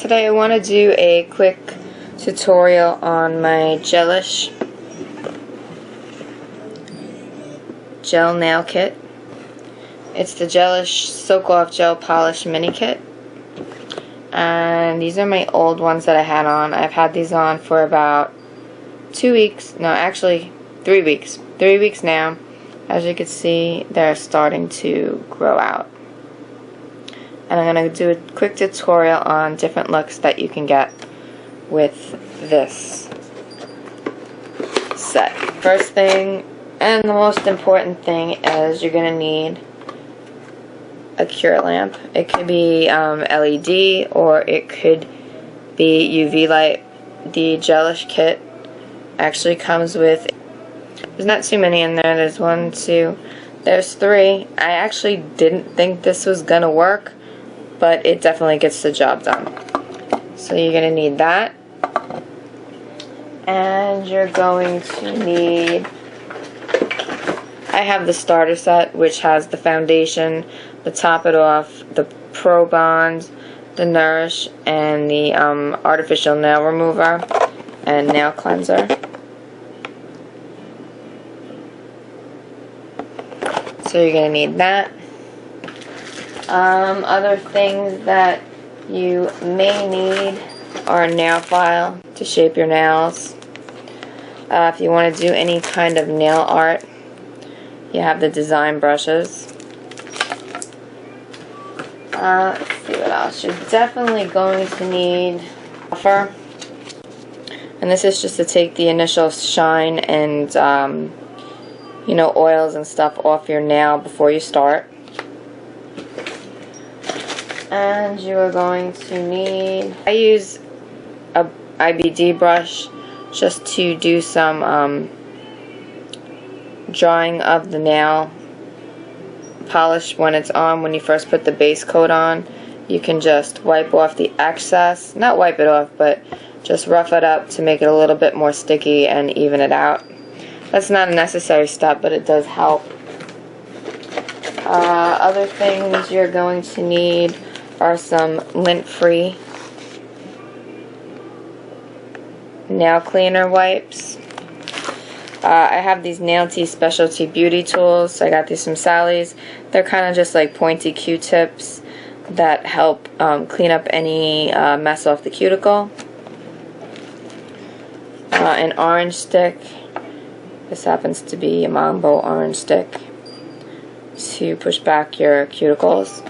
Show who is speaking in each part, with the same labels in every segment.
Speaker 1: today I want to do a quick tutorial on my Gelish Gel Nail Kit. It's the Gelish Soak Off Gel Polish Mini Kit. And these are my old ones that I had on. I've had these on for about 2 weeks. No, actually 3 weeks. 3 weeks now. As you can see, they're starting to grow out. And I'm going to do a quick tutorial on different looks that you can get with this set. First thing, and the most important thing, is you're going to need a cure lamp. It could be LED or it could be UV light. The Gelish kit actually comes with, there's not too many in there, there's 1, 2, there's 3. I actually didn't think this was gonna work, but it definitely gets the job done. So you're gonna need that, and you're going to need, I have the starter set, which has the foundation, the Top It Off, the Pro Bond, the Nourish, and the artificial nail remover and nail cleanser. So you're going to need that. Other things that you may need are a nail file to shape your nails. If you want to do any kind of nail art, you have the design brushes. Let's see what else. You're definitely going to need a buffer. And this is just to take the initial shine and oils and stuff off your nail before you start. And you are going to need, I use a IBD brush just to do some drawing of the nail polish when it's on. When you first put the base coat on, you can just wipe off the excess, not wipe it off, but just rough it up to make it a little bit more sticky and even it out. That's not a necessary step, but it does help. Other things you're going to need are some lint-free nail cleaner wipes. I have these Nail Tea Specialty Beauty Tools. I got these from Sally's. They're kind of just like pointy Q-tips that help clean up any mess off the cuticle. An orange stick. This happens to be a Mambo orange stick to push back your cuticles.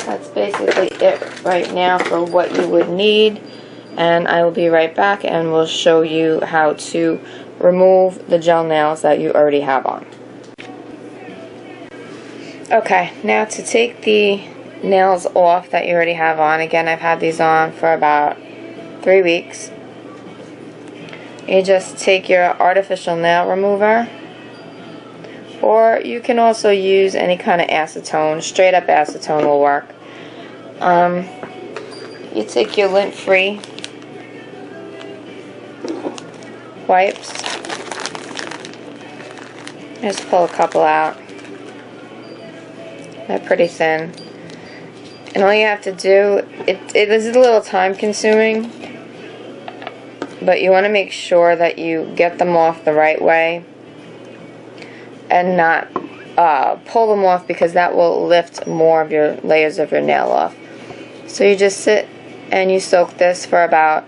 Speaker 1: That's basically it right now for what you would need. And I will be right back and we'll show you how to remove the gel nails that you already have on. Okay, now to take the nails off that you already have on, again I've had these on for about 3 weeks. You just take your artificial nail remover, or you can also use any kind of acetone. Straight up acetone will work. You take your lint-free wipes. Just pull a couple out. They're pretty thin. And all you have to do, it is a little time consuming, but you want to make sure that you get them off the right way and not pull them off, because that will lift more of your layers of your nail off. So you just sit and you soak this for about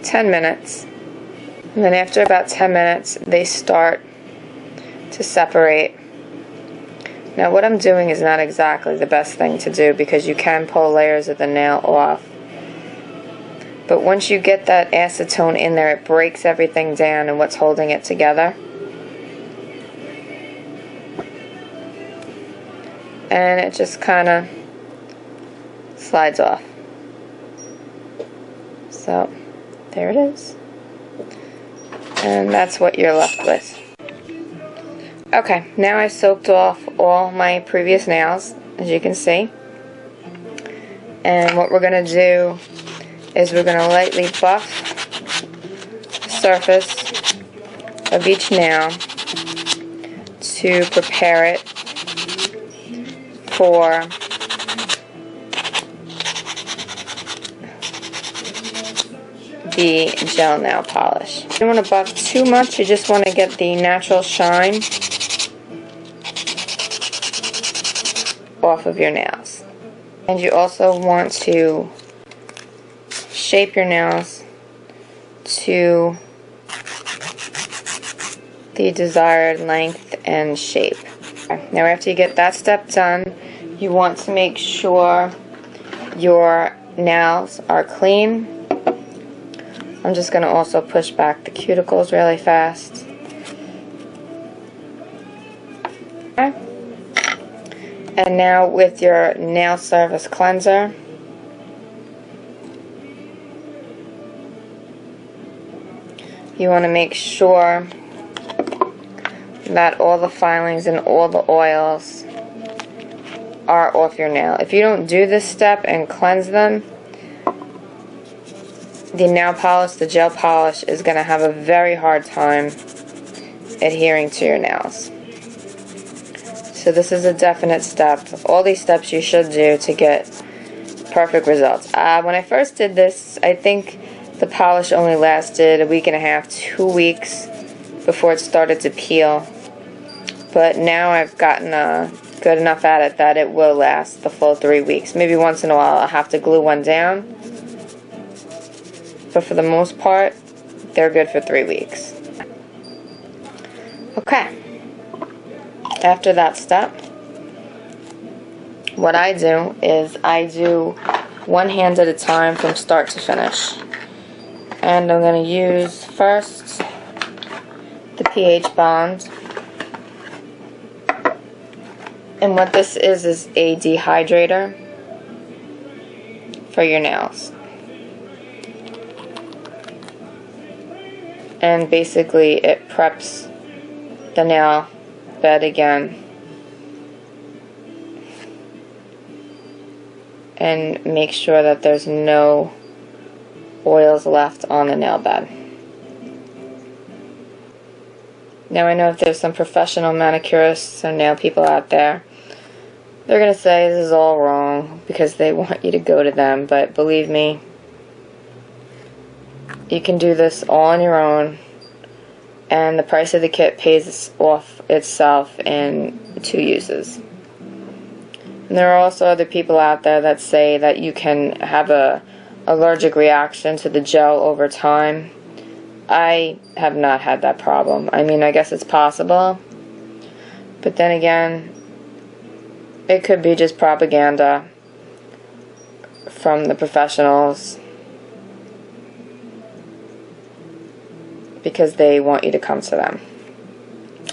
Speaker 1: 10 minutes. And then after about 10 minutes, they start to separate. Now what I'm doing is not exactly the best thing to do, because you can pull layers of the nail off. But once you get that acetone in there, it breaks everything down and what's holding it together. And it just kind of slides off. So there it is. And that's what you're left with. Okay, now I soaked off all my previous nails, as you can see. And what we're going to do is we're going to lightly buff the surface of each nail to prepare it for the gel nail polish. You don't want to buff too much, you just want to get the natural shine off of your nails. And you also want to shape your nails to the desired length and shape. Now after you get that step done, you want to make sure your nails are clean. I'm just going to also push back the cuticles really fast. Okay. And now with your nail service cleanser, you want to make sure that all the filings and all the oils are off your nail. If you don't do this step and cleanse them, the nail polish, the gel polish, is going to have a very hard time adhering to your nails. So this is a definite step. All these steps you should do to get perfect results. When I first did this, I think the polish only lasted a week and a half, 2 weeks before it started to peel. But now I've gotten good enough at it that it will last the full 3 weeks. Maybe once in a while I'll have to glue one down. But for the most part, they're good for 3 weeks. Okay. After that step, what I do is I do one hand at a time from start to finish. And I'm going to use first the pH bond. And what this is a dehydrator for your nails. And basically it preps the nail bed again and makes sure that there's no oils left on the nail bed. Now I know if there's some professional manicurists or nail people out there, they're going to say this is all wrong because they want you to go to them, but believe me, you can do this all on your own, and the price of the kit pays off itself in 2 uses. And there are also other people out there that say that you can have a allergic reaction to the gel over time. I have not had that problem. I mean, I guess it's possible, but then again, it could be just propaganda from the professionals because they want you to come to them.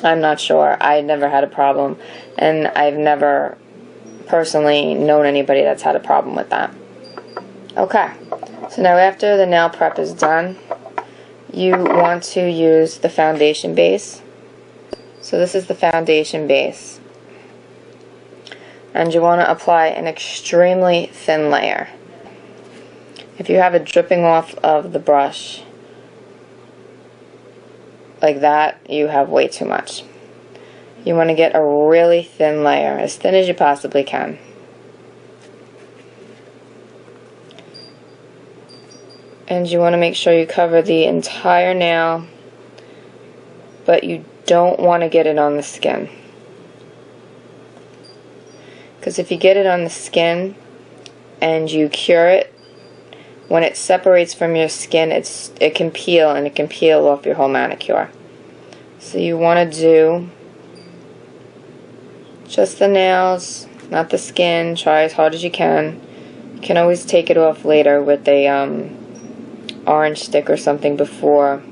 Speaker 1: I'm not sure. I never had a problem, and I've never personally known anybody that's had a problem with that. Okay, so now after the nail prep is done, you want to use the foundation base. So this is the foundation base. And you want to apply an extremely thin layer. If you have it dripping off of the brush like that, you have way too much. You want to get a really thin layer, as thin as you possibly can. And you want to make sure you cover the entire nail, but you don't want to get it on the skin. Because if you get it on the skin and you cure it, when it separates from your skin, it can peel, and it can peel off your whole manicure. So you want to do just the nails, not the skin. Try as hard as you can. You can always take it off later with a orange stick or something before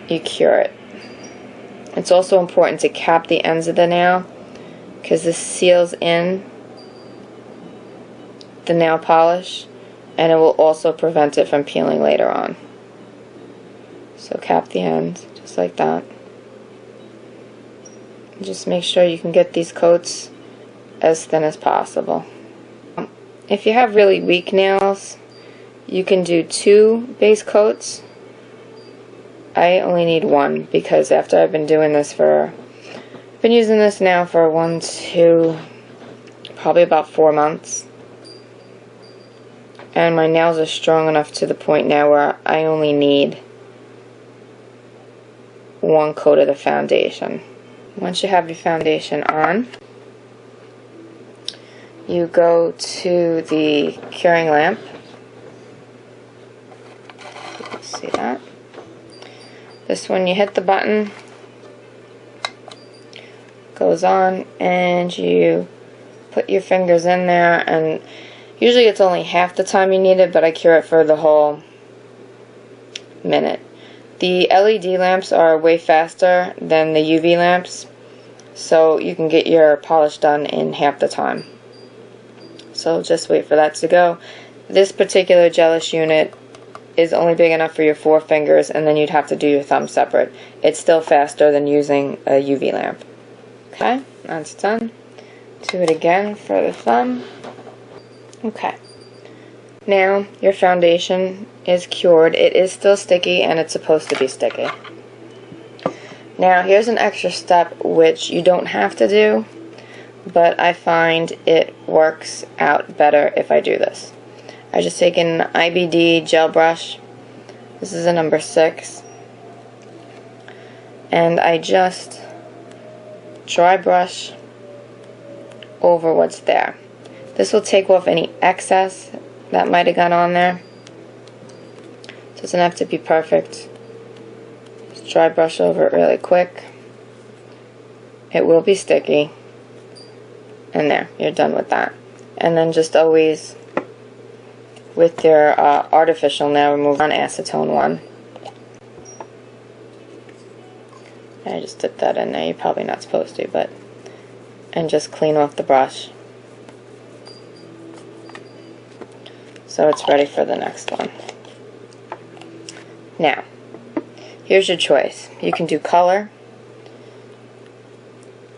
Speaker 1: you cure it. It's also important to cap the ends of the nail because this seals in the nail polish, and it will also prevent it from peeling later on. So cap the end just like that. And just make sure you can get these coats as thin as possible. If you have really weak nails, you can do 2 base coats. I only need 1 because after I've been doing this I've been using this now for probably about 4 months. And my nails are strong enough to the point now where I only need one coat of the foundation. Once you have your foundation on, you go to the curing lamp. You can see that. This one, you hit the button, goes on, and you put your fingers in there, and usually it's only half the time you need it, but I cure it for the whole minute. The LED lamps are way faster than the UV lamps, so you can get your polish done in half the time. So just wait for that to go. This particular Gelish unit is only big enough for your 4 fingers, and then you'd have to do your thumb separate. It's still faster than using a UV lamp. Okay, that's done. Do it again for the thumb. Okay. Now your foundation is cured. It is still sticky, and it's supposed to be sticky. Now here's an extra step which you don't have to do, but I find it works out better if I do this. I just take an IBD gel brush. This is a number 6. And I just dry brush over what's there. This will take off any excess that might have gone on there. Doesn't have to be perfect. Just dry brush over it really quick. It will be sticky. And there, you're done with that. And then just always, with your artificial nail remover, on acetone one. I just dipped that in there. You're probably not supposed to, but... And just clean off the brush. So it's ready for the next one. Now, here's your choice. You can do color,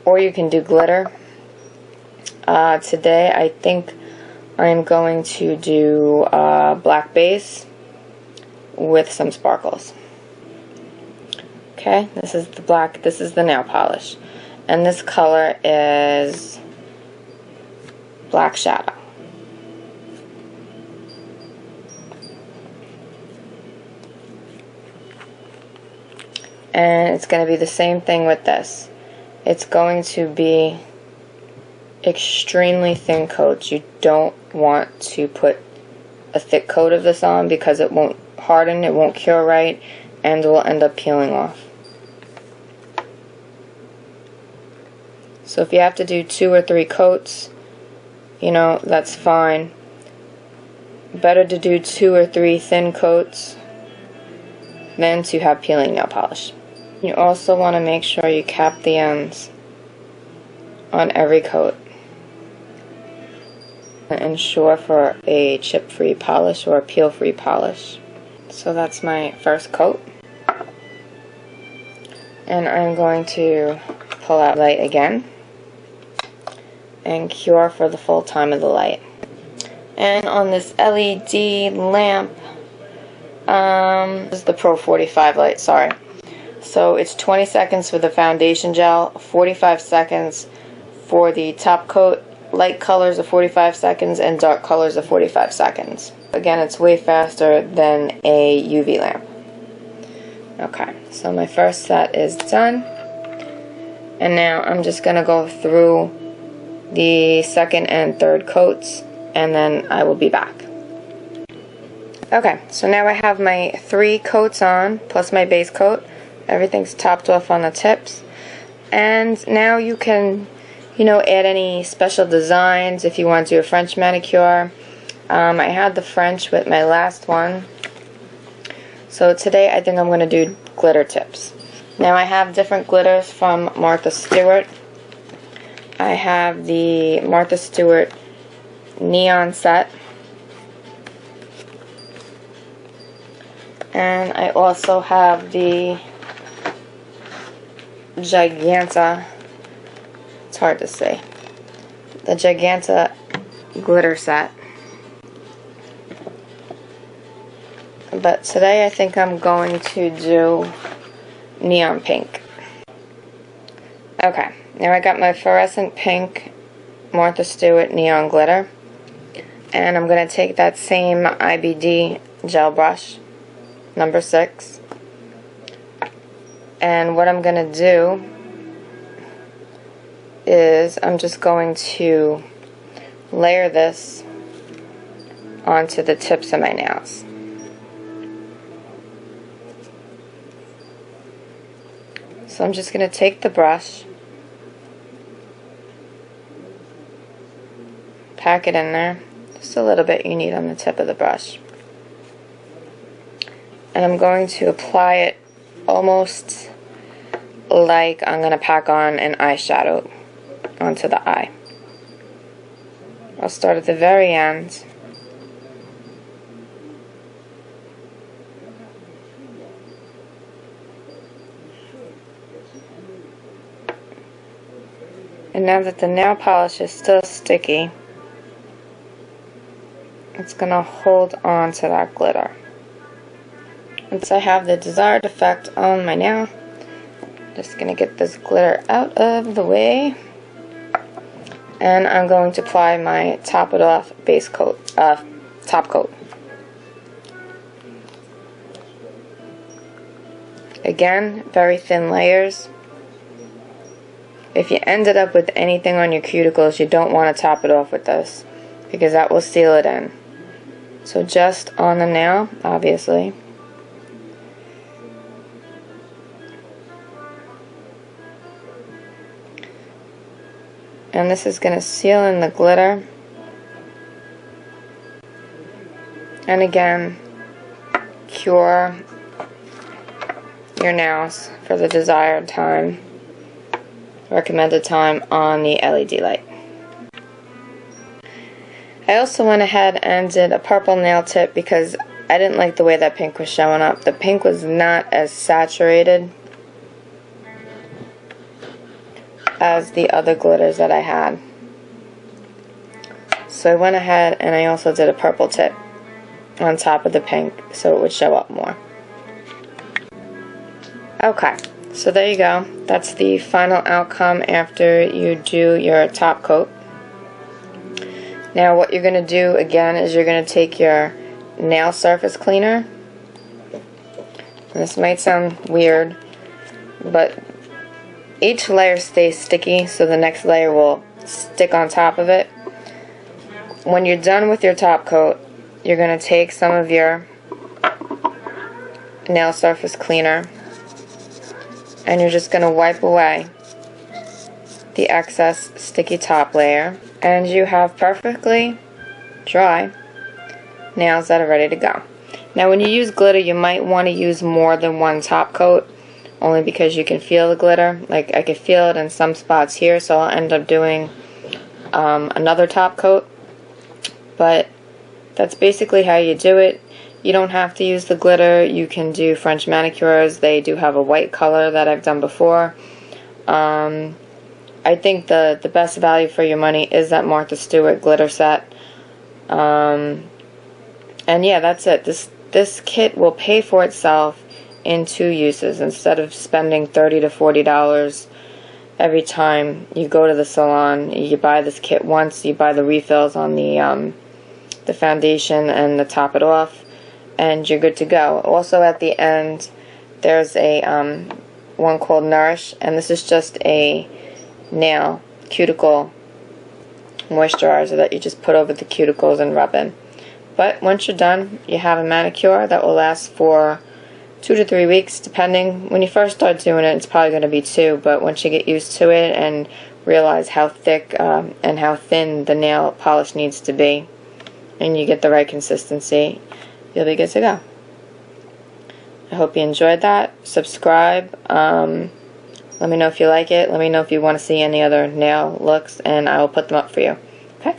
Speaker 1: or you can do glitter. Today I think I'm going to do black base with some sparkles. Okay, this is the black, this is the nail polish. And this color is Black Shadow. And it's going to be the same thing with this. It's going to be extremely thin coats. You don't want to put a thick coat of this on because it won't harden, it won't cure right, and it will end up peeling off. So if you have to do 2 or 3 coats, you know, that's fine. Better to do 2 or 3 thin coats than to have peeling nail polish. You also want to make sure you cap the ends on every coat. And ensure for a chip-free polish or a peel-free polish. So that's my first coat. And I'm going to pull out light again and cure for the full time of the light. And on this LED lamp, this is the Pro 45 light, sorry. So it's 20 seconds for the foundation gel, 45 seconds for the top coat, light colors of 45 seconds, and dark colors of 45 seconds. Again, it's way faster than a UV lamp. Okay, so my first set is done. And now I'm just going to go through the second and third coats, and then I will be back. Okay, so now I have my 3 coats on, plus my base coat. Everything's topped off on the tips. And now you can, you know, add any special designs if you want to do a French manicure. I had the French with my last one. So today I think I'm going to do glitter tips. Now I have different glitters from Martha Stewart. I have the Martha Stewart neon set. And I also have the Giganta, it's hard to say, the Giganta glitter set. But today I think I'm going to do neon pink. Okay, now I got my fluorescent pink Martha Stewart neon glitter. And I'm going to take that same IBD gel brush, number 6, and what I'm going to do is I'm just going to layer this onto the tips of my nails. So I'm just going to take the brush, pack it in there, just a little bit you need on the tip of the brush. And I'm going to apply it almost like I'm going to pack on an eyeshadow onto the eye. I'll start at the very end. And now that the nail polish is still sticky, it's going to hold on to that glitter. Once I have the desired effect on my nail, I'm just going to get this glitter out of the way. And I'm going to apply my top coat. Again, very thin layers. If you ended up with anything on your cuticles, you don't want to top it off with this, because that will seal it in. So just on the nail, obviously. And this is going to seal in the glitter. And again, cure your nails for the desired time, recommended time on the LED light. I also went ahead and did a purple nail tip because I didn't like the way that pink was showing up. The pink was not as saturated as the other glitters that I had. So I went ahead and I also did a purple tip on top of the pink so it would show up more. Okay, so there you go. That's the final outcome after you do your top coat. Now what you're going to do again is you're going to take your nail surface cleaner. And this might sound weird, but each layer stays sticky, so the next layer will stick on top of it. When you're done with your top coat, you're going to take some of your nail surface cleaner and you're just going to wipe away the excess sticky top layer, and you have perfectly dry nails that are ready to go. Now when you use glitter, you might want to use more than one top coat, only because you can feel the glitter. Like I could feel it in some spots here, so I'll end up doing another top coat. But that's basically how you do it. You don't have to use the glitter. You can do French manicures. They do have a white color that I've done before. I think the best value for your money is that Martha Stewart glitter set. And yeah, that's it. This kit will pay for itself in 2 uses instead of spending $30 to $40 every time you go to the salon. You buy this kit once, you buy the refills on the foundation and the top it off, and you're good to go. Also at the end there's a one called Nourish, and this is just a nail cuticle moisturizer that you just put over the cuticles and rub in. But once you're done, you have a manicure that will last for 2 to 3 weeks, depending. When you first start doing it, it's probably going to be 2, but once you get used to it and realize how thick and how thin the nail polish needs to be, and you get the right consistency, you'll be good to go. I hope you enjoyed that. Subscribe. Let me know if you like it. Let me know if you want to see any other nail looks, and I will put them up for you. Okay?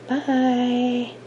Speaker 1: Bye.